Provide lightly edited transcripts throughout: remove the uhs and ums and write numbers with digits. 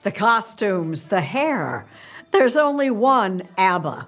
The costumes, the hair. There's only one ABBA.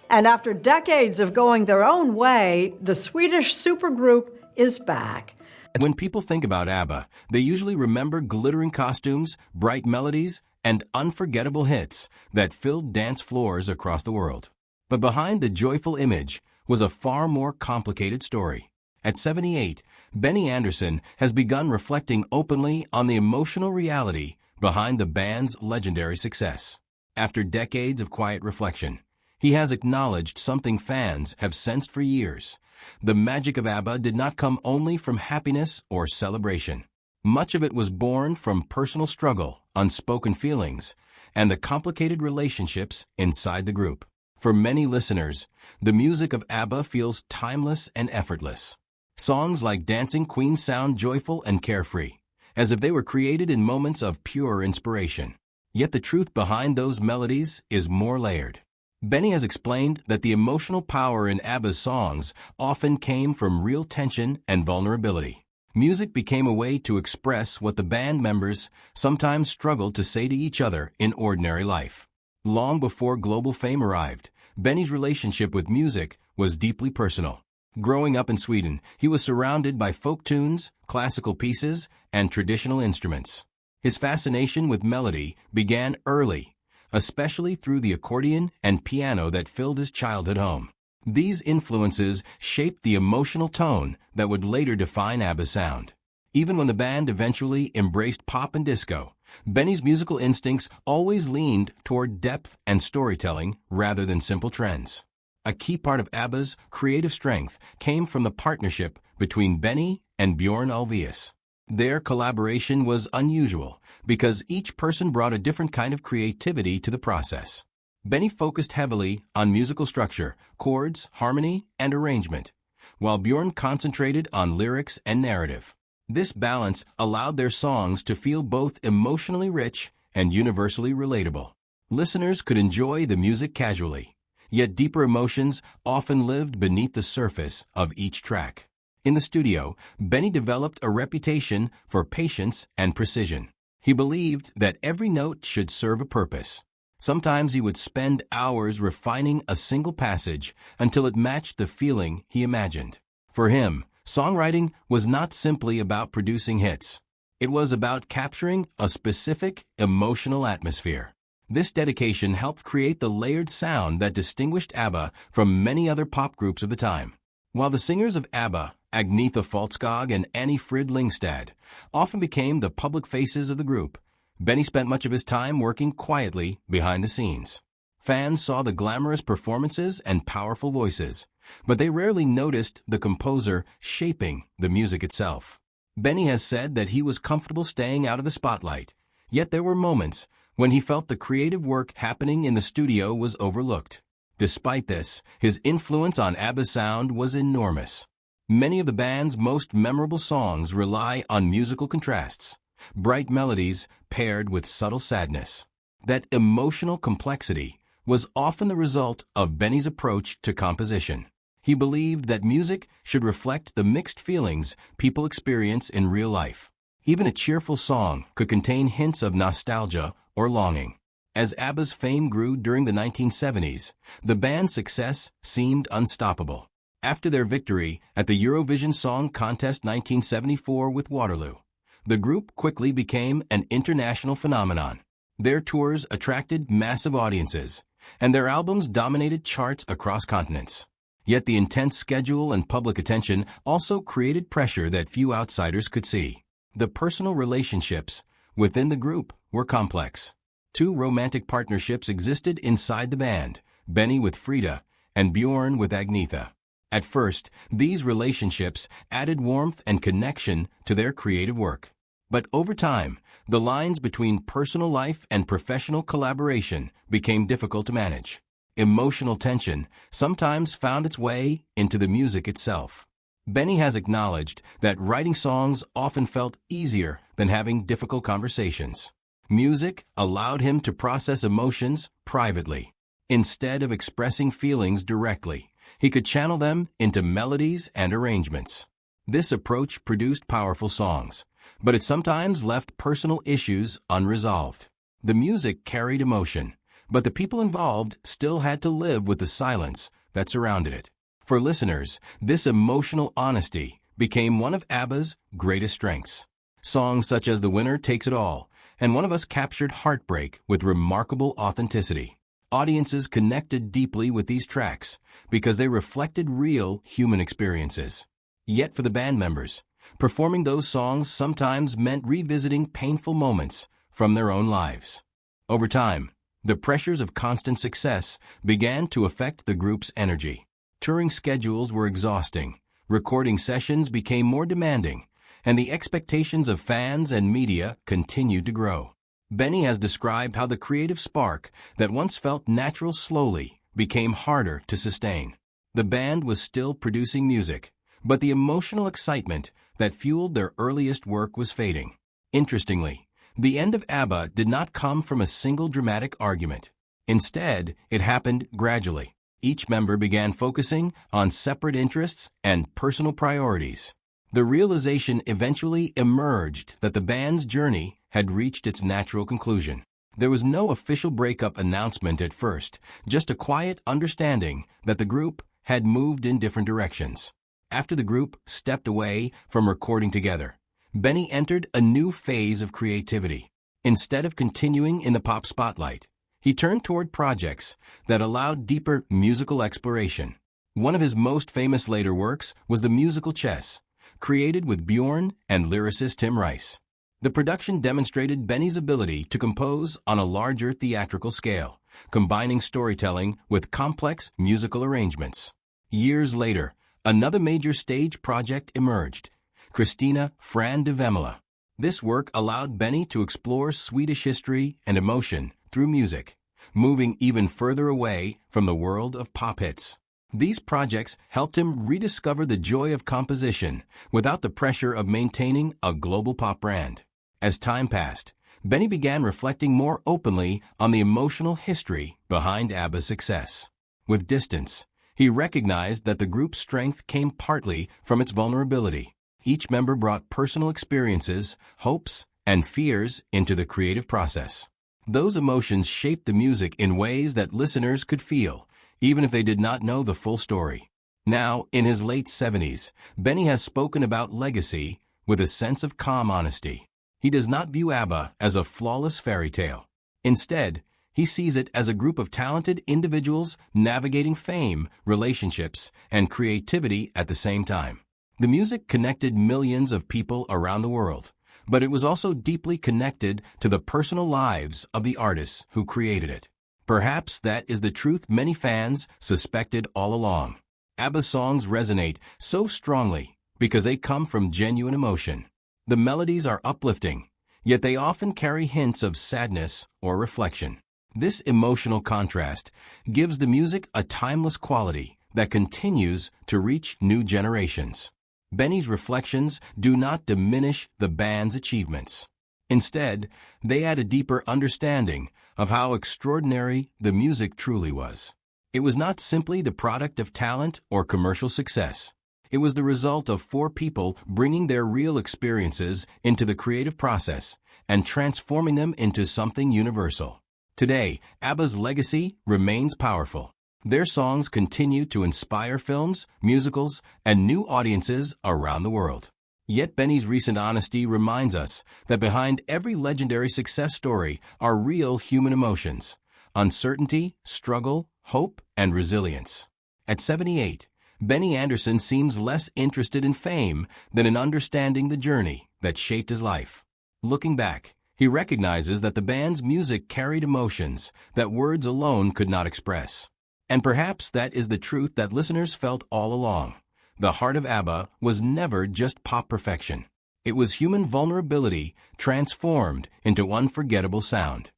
And after decades of going their own way, the Swedish supergroup is back. When people think about ABBA, they usually remember glittering costumes, bright melodies, and unforgettable hits that filled dance floors across the world. But behind the joyful image was a far more complicated story. At 78, Benny Andersson has begun reflecting openly on the emotional reality behind the band's legendary success. After decades of quiet reflection, he has acknowledged something fans have sensed for years. The magic of ABBA did not come only from happiness or celebration. Much of it was born from personal struggle, unspoken feelings, and the complicated relationships inside the group. For many listeners, the music of ABBA feels timeless and effortless. Songs like Dancing Queen sound joyful and carefree, as if they were created in moments of pure inspiration. Yet the truth behind those melodies is more layered. Benny has explained that the emotional power in ABBA's songs often came from real tension and vulnerability. Music became a way to express what the band members sometimes struggled to say to each other in ordinary life. Long before global fame arrived, Benny's relationship with music was deeply personal. Growing up in Sweden, he was surrounded by folk tunes, classical pieces, and traditional instruments. His fascination with melody began early, especially through the accordion and piano that filled his childhood home. These influences shaped the emotional tone that would later define ABBA's sound. Even when the band eventually embraced pop and disco, Benny's musical instincts always leaned toward depth and storytelling rather than simple trends. A key part of ABBA's creative strength came from the partnership between Benny and Björn Ulvaeus. Their collaboration was unusual because each person brought a different kind of creativity to the process. Benny focused heavily on musical structure, chords, harmony, and arrangement, while Björn concentrated on lyrics and narrative. This balance allowed their songs to feel both emotionally rich and universally relatable. Listeners could enjoy the music casually, yet deeper emotions often lived beneath the surface of each track. In the studio, Benny developed a reputation for patience and precision. He believed that every note should serve a purpose. Sometimes he would spend hours refining a single passage until it matched the feeling he imagined. For him, songwriting was not simply about producing hits. It was about capturing a specific emotional atmosphere. This dedication helped create the layered sound that distinguished ABBA from many other pop groups of the time. While the singers of ABBA, Agnetha Faltskog and Annie Frid Lyngstad, often became the public faces of the group, Benny spent much of his time working quietly behind the scenes. Fans saw the glamorous performances and powerful voices, but they rarely noticed the composer shaping the music itself. Benny has said that he was comfortable staying out of the spotlight, yet there were moments when he felt the creative work happening in the studio was overlooked. Despite this, his influence on ABBA's sound was enormous. Many of the band's most memorable songs rely on musical contrasts, bright melodies paired with subtle sadness. That emotional complexity was often the result of Benny's approach to composition. He believed that music should reflect the mixed feelings people experience in real life. Even a cheerful song could contain hints of nostalgia or longing. As ABBA's fame grew during the 1970s, the band's success seemed unstoppable. After their victory at the Eurovision Song Contest 1974 with Waterloo, the group quickly became an international phenomenon. Their tours attracted massive audiences, and their albums dominated charts across continents. Yet the intense schedule and public attention also created pressure that few outsiders could see. The personal relationships within the group were complex. Two romantic partnerships existed inside the band, Benny with Frida and Björn with Agnetha. At first, these relationships added warmth and connection to their creative work. But over time, the lines between personal life and professional collaboration became difficult to manage. Emotional tension sometimes found its way into the music itself. Benny has acknowledged that writing songs often felt easier than having difficult conversations. Music allowed him to process emotions privately. Instead of expressing feelings directly, he could channel them into melodies and arrangements. This approach produced powerful songs, but it sometimes left personal issues unresolved. The music carried emotion, but the people involved still had to live with the silence that surrounded it. For listeners, this emotional honesty became one of ABBA's greatest strengths. Songs such as The Winner Takes It All and One of Us captured heartbreak with remarkable authenticity. Audiences connected deeply with these tracks because they reflected real human experiences. Yet for the band members, performing those songs sometimes meant revisiting painful moments from their own lives. Over time, the pressures of constant success began to affect the group's energy. Touring schedules were exhausting, recording sessions became more demanding, and the expectations of fans and media continued to grow. Benny has described how the creative spark that once felt natural slowly became harder to sustain. The band was still producing music, but the emotional excitement that fueled their earliest work was fading. Interestingly, the end of ABBA did not come from a single dramatic argument. Instead, it happened gradually. Each member began focusing on separate interests and personal priorities. The realization eventually emerged that the band's journey had reached its natural conclusion. There was no official breakup announcement at first, just a quiet understanding that the group had moved in different directions. After the group stepped away from recording together, Benny entered a new phase of creativity. Instead of continuing in the pop spotlight, he turned toward projects that allowed deeper musical exploration. One of his most famous later works was the musical Chess, created with Bjorn and lyricist Tim Rice. The production demonstrated Benny's ability to compose on a larger theatrical scale, combining storytelling with complex musical arrangements. Years later, another major stage project emerged, Christina Fran de Vemela. This work allowed Benny to explore Swedish history and emotion through music, moving even further away from the world of pop hits. These projects helped him rediscover the joy of composition without the pressure of maintaining a global pop brand. As time passed, Benny began reflecting more openly on the emotional history behind ABBA's success. With distance, he recognized that the group's strength came partly from its vulnerability. Each member brought personal experiences, hopes, and fears into the creative process. Those emotions shaped the music in ways that listeners could feel, even if they did not know the full story. Now, in his late 70s, Benny has spoken about legacy with a sense of calm honesty. He does not view ABBA as a flawless fairy tale. Instead, he sees it as a group of talented individuals navigating fame, relationships, and creativity at the same time. The music connected millions of people around the world, but it was also deeply connected to the personal lives of the artists who created it. Perhaps that is the truth many fans suspected all along. ABBA's songs resonate so strongly because they come from genuine emotion. The melodies are uplifting, yet they often carry hints of sadness or reflection. This emotional contrast gives the music a timeless quality that continues to reach new generations. Benny's reflections do not diminish the band's achievements. Instead, they add a deeper understanding of how extraordinary the music truly was. It was not simply the product of talent or commercial success. It was the result of four people bringing their real experiences into the creative process and transforming them into something universal. Today, ABBA's legacy remains powerful. Their songs continue to inspire films, musicals, and new audiences around the world. Yet Benny's recent honesty reminds us that behind every legendary success story are real human emotions: uncertainty, struggle, hope, and resilience. At 78, Benny Andersson seems less interested in fame than in understanding the journey that shaped his life. Looking back, he recognizes that the band's music carried emotions that words alone could not express. And perhaps that is the truth that listeners felt all along. The heart of ABBA was never just pop perfection. It was human vulnerability transformed into unforgettable sound.